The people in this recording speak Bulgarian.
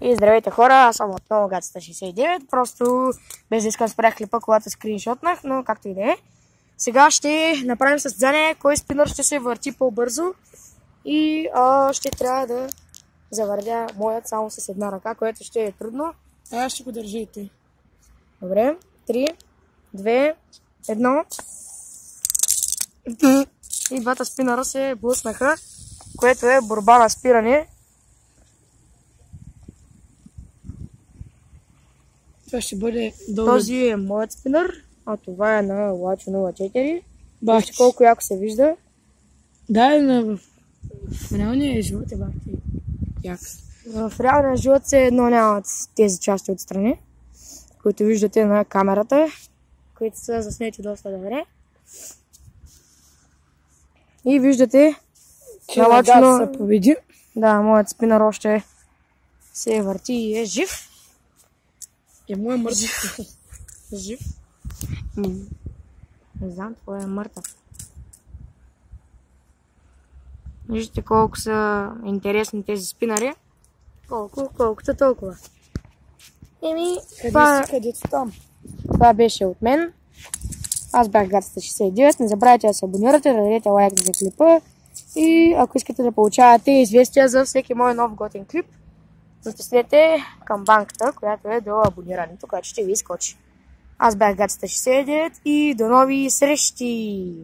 И здравейте хора, аз съм отново Гацата 69, просто без да искам спрях клипа, когато скриншотнах, но както и да е. Сега ще направим състезание, кой спинър ще се върти по-бързо и ще трябва да завъртя моят само с една ръка, което ще е трудно. Аз ще го държите. Добре, 3, 2, 1. И двата спинъра се блъснаха, което е борба на спиране. Това ще бъде дълго. Този е моят спинър, а това е на Лачо 04. Бахте колко яко се вижда. Да, в реалния живот е бахте як. В реалния живот се едно нямат тези части отстрани, които виждате на камерата, които са заснети доста добре. И виждате, че да се победи. Да, моят спинър още се върти и е жив. И моят мъртъв. Жив? Не знам, това е мъртъв. Виждате колко са интересни тези спинъри. Колкото толкова. Където там. Това беше от мен. Аз бях Гацата 69. Не забравяйте да се абонирате, да дадете лайк за клипа. И ако искате да получавате известия за всеки мой нов готин клип, натиснете камбанката, която е до абонирането, която ще ви изкочи. Аз бях Гацата 69 и до нови срещи!